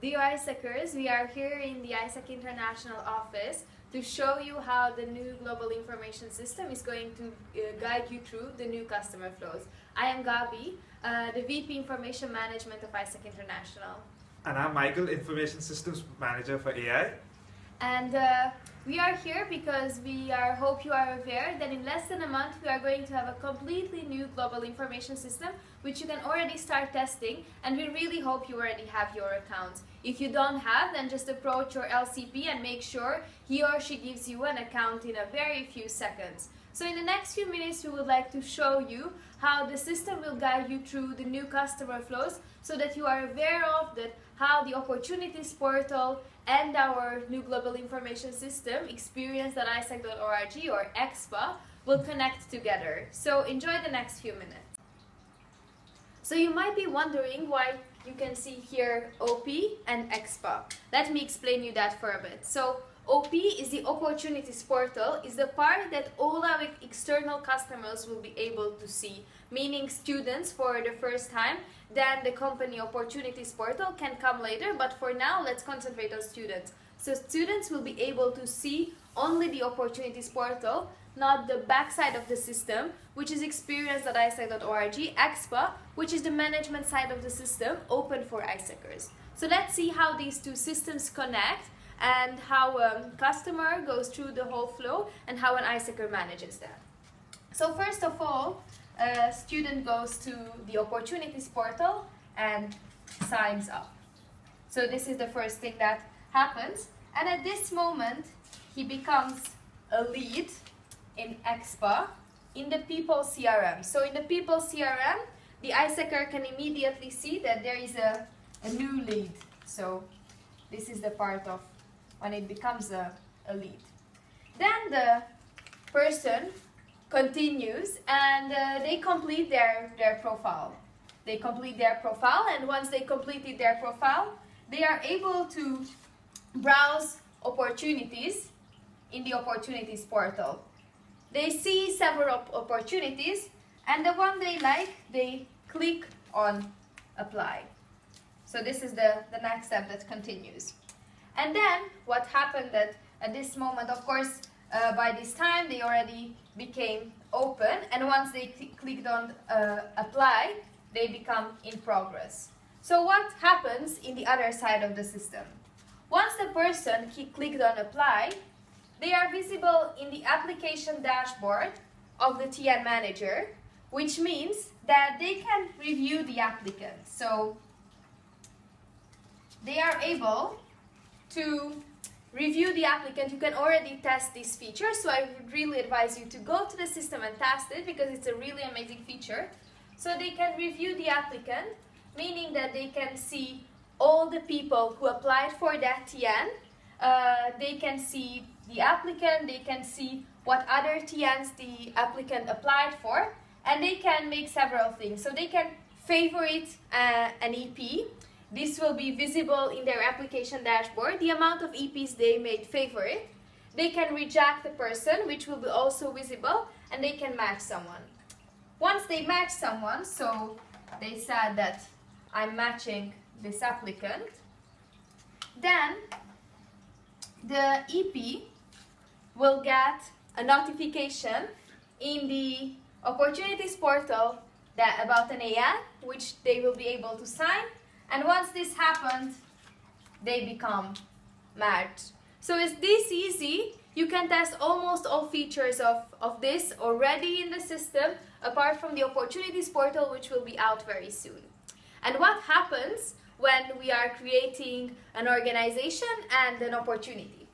Dear ISACers, we are here in the ISAC International office to show you how the new global information system is going to guide you through the new customer flows. I am Gabi, the VP Information Management of ISAC International. And I'm Michael, Information Systems Manager for AI. And we are here because we hope you are aware that in less than a month we are going to have a completely new global information system which you can already start testing, and we really hope you already have your account. If you don't have, then just approach your LCP and make sure he or she gives you an account in a very few seconds. So in the next few minutes we would like to show you how the system will guide you through the new customer flows so that you are aware of how the opportunities portal and our new global information system, experience.isac.org or EXPA, will connect together. So enjoy the next few minutes. So you might be wondering why you can see here OP and EXPA. Let me explain you that for a bit. So OP is the opportunities portal, is the part that all our external customers will be able to see, meaning students for the first time. Then the company opportunities portal can come later, but for now let's concentrate on students. So students will be able to see only the opportunities portal, not the backside of the system, which is experience.isac.org, EXPA, which is the management side of the system, open for ISACers. So let's see how these two systems connect and how a customer goes through the whole flow and how an ISACer manages that. So first of all, a student goes to the opportunities portal and signs up. So this is the first thing that happens, and at this moment he becomes a lead in EXPA in the People CRM. So in the People CRM, the ISACer can immediately see that there is a new lead. So this is the part of when it becomes a lead. Then the person continues and they complete their profile. They complete their profile, and once they completed their profile, they are able to browse opportunities in the opportunities portal. They see several opportunities, and the one they like, they click on apply. So this is the next step that continues. And then what happened at this moment, of course, by this time they already became open, and once they clicked on apply, they become in progress. So what happens in the other side of the system? Once the person clicked on apply, they are visible in the application dashboard of the TN manager, which means that they can review the applicant. So they are able to review the applicant. You can already test this feature, so I would really advise you to go to the system and test it because it's a really amazing feature. So they can review the applicant, meaning that they can see all the people who applied for that TN. They can see the applicant, they can see what other TNs the applicant applied for, and they can make several things. So they can favorite an EP. This will be visible in their application dashboard, the amount of EPs they made favorite. They can reject the person, which will be also visible, and they can match someone. Once they match someone, so they said that I'm matching this applicant, then the EP will get a notification in the opportunities portal about an AN, which they will be able to sign. And once this happens, they become matched. So it's this easy. You can test almost all features of this already in the system, apart from the opportunities portal, which will be out very soon. And what happens when we are creating an organization and an opportunity?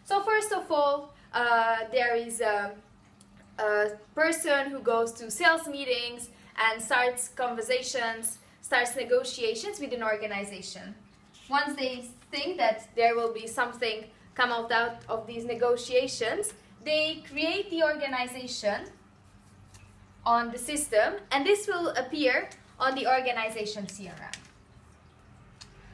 So first of all, there is a person who goes to sales meetings and starts conversations, starts negotiations with an organization. Once they think that there will be something come out of these negotiations, they create the organization on the system, and this will appear on the organization CRM.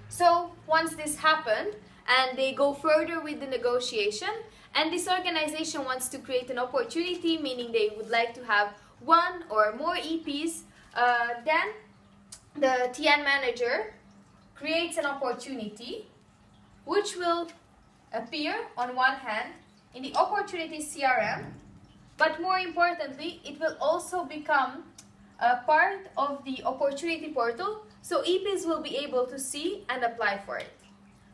So once this happened and they go further with the negotiation, and this organization wants to create an opportunity, meaning they would like to have one or more EPs, then the TN manager creates an opportunity which will appear on one hand in the opportunity CRM, but more importantly, it will also become a part of the opportunity portal, so EPs will be able to see and apply for it.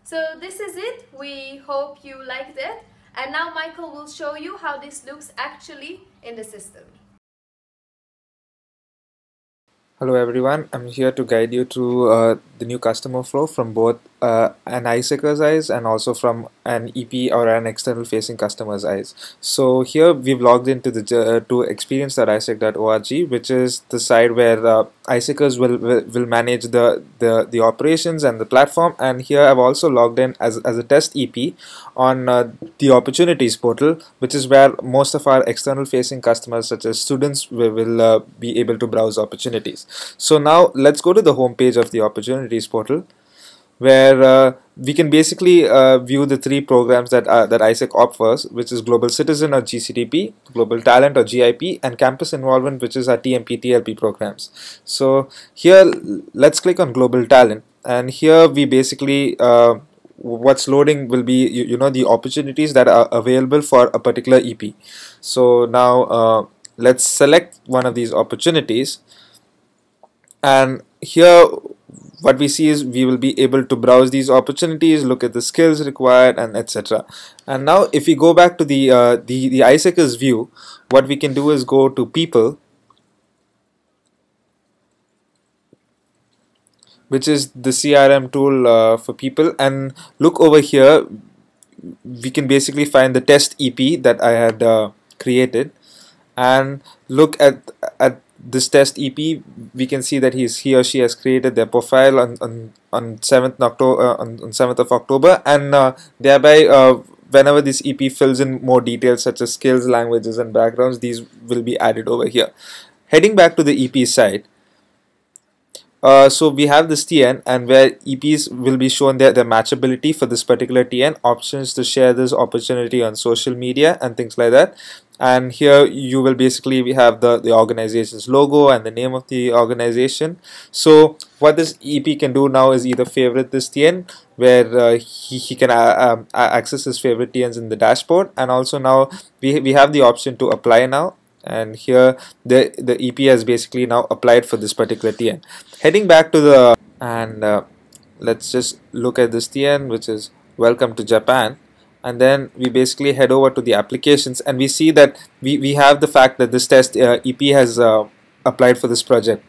So this is it. We hope you liked it. And now Michael will show you how this looks actually in the system. Hello everyone, I'm here to guide you through the new customer flow from both an iSeeker's eyes and also from an EP or an external facing customer's eyes. So here we've logged into the to experience.isec.org, which is the site where iSeekers will manage the operations and the platform. And here I've also logged in as a test EP on the opportunities portal, which is where most of our external facing customers such as students will be able to browse opportunities. So now let's go to the home page of the opportunities portal, where we can basically view the three programs that ISEC offers, which is Global Citizen or GCTP, Global Talent or GIP, and Campus Involvement, which is our TMP TLP programs. So here let's click on Global Talent, and here we basically what's loading will be the opportunities that are available for a particular EP. So now let's select one of these opportunities, and here what we see is we will be able to browse these opportunities, look at the skills required, and etc. And now if we go back to the iSeekers view, what we can do is go to People, which is the CRM tool for people, and look over here. We can basically find the test EP that I had created, and look at this test EP. We can see that he or she has created their profile on 7th October, on 7th of October, and thereby whenever this EP fills in more details such as skills, languages, and backgrounds, these will be added over here. Heading back to the EP side, so we have this TN, and where EPs will be shown their matchability for this particular TN, options to share this opportunity on social media and things like that. And here you will basically have the organization's logo and the name of the organization. So what this EP can do now is either favorite this TN, where he can access his favorite TNs in the dashboard, and also now we have the option to apply now. And here the EP has basically now applied for this particular TN. Heading back to the let's just look at this TN, which is Welcome to Japan, and then we basically head over to the applications, and we see that we have the fact that this test EP has applied for this project.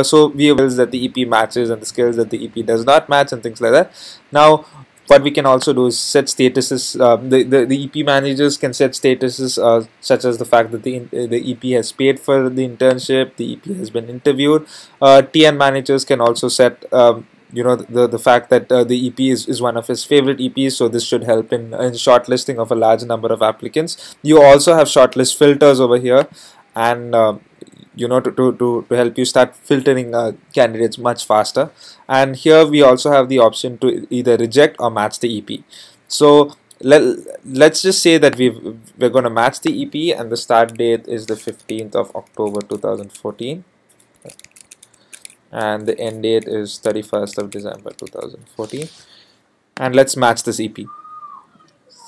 So we realize that the EP matches and the skills that the EP does not match and things like that. Now what we can also do is set statuses. The EP managers can set statuses such as the fact that the EP has paid for the internship, the EP has been interviewed. TN managers can also set the fact that the EP is one of his favorite EPs, so this should help in shortlisting of a large number of applicants. You also have shortlist filters over here, and to help you start filtering candidates much faster. And here we also have the option to either reject or match the EP. So let's just say that we're going to match the EP, and the start date is the 15th of October 2014, and the end date is 31st of December 2014, and let's match this EP.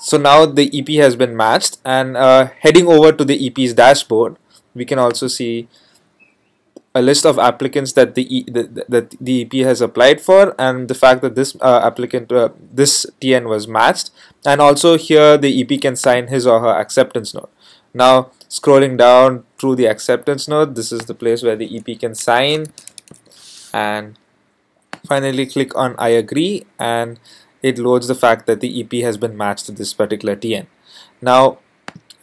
So now the EP has been matched, and heading over to the EP's dashboard, we can also see a list of applicants that the EP has applied for, and the fact that this this TN was matched, and also here the EP can sign his or her acceptance note. Now scrolling down through the acceptance note, this is the place where the EP can sign, and finally click on I agree, and it loads the fact that the EP has been matched to this particular TN. Now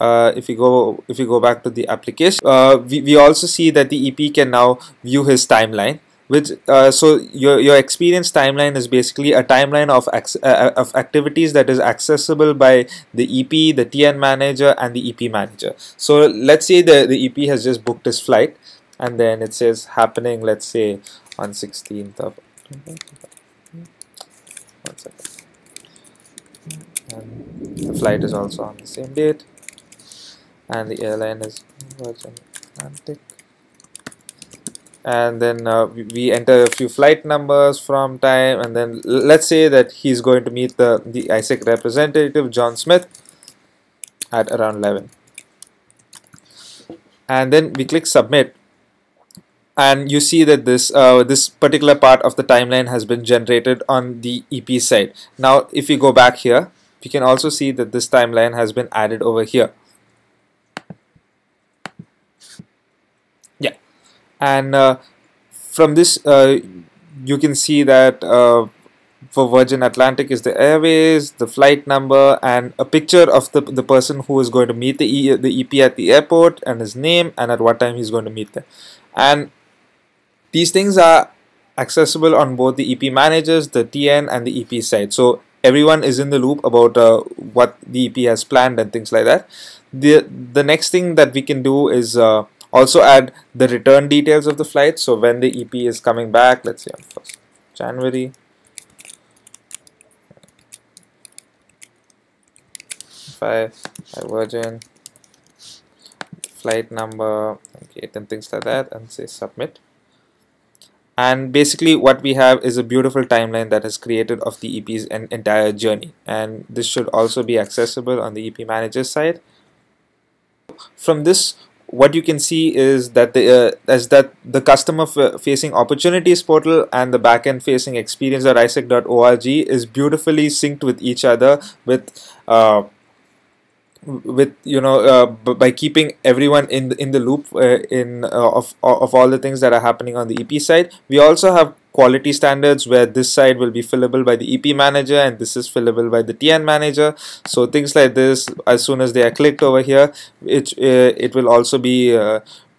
if you go back to the application, we also see that the EP can now view his timeline, which so your experience timeline is basically a timeline of activities that is accessible by the EP, the TN manager, and the EP manager. So let's say the EP has just booked his flight, and then it says happening, let's say on 16th of October. 1 second. And the flight is also on the same date, and the airline is Virgin Atlantic. and then we enter a few flight numbers from time, and then let's say that he's going to meet the ISEC representative John Smith at around 11, and then we click submit, and you see that this particular part of the timeline has been generated on the EP side. Now if we go back here, we can also see that this timeline has been added over here. Yeah, and from this you can see that for Virgin Atlantic is the airways, the flight number, and a picture of the person who is going to meet the EP at the airport, and his name, and at what time he's going to meet them. And these things are accessible on both the EP managers, the TN, and the EP side. So everyone is in the loop about what the EP has planned and things like that. The next thing that we can do is also add the return details of the flight. So when the EP is coming back, let's say on 1st January, by Virgin, flight number, okay, and things like that, and say submit. And basically what we have is a beautiful timeline that is created of the EP's entire journey, and this should also be accessible on the EP manager side. From this, what you can see is that the customer facing opportunities portal and the backend facing experience.isec.org is beautifully synced with each other with by keeping everyone in the loop of all the things that are happening on the EP side. We also have quality standards where this side will be fillable by the EP manager and this is fillable by the TN manager. So things like this, as soon as they are clicked over here, it will also be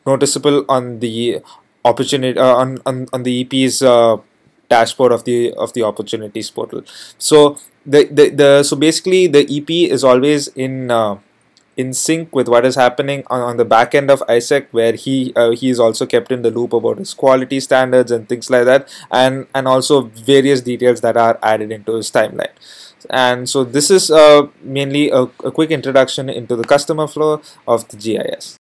noticeable on the opportunity on the EP's dashboard of the opportunities portal. So so basically the EP is always in sync with what is happening on the back end of ISEC, where he is also kept in the loop about his quality standards and things like that, and also various details that are added into his timeline. And so this is mainly a quick introduction into the customer flow of the GIS.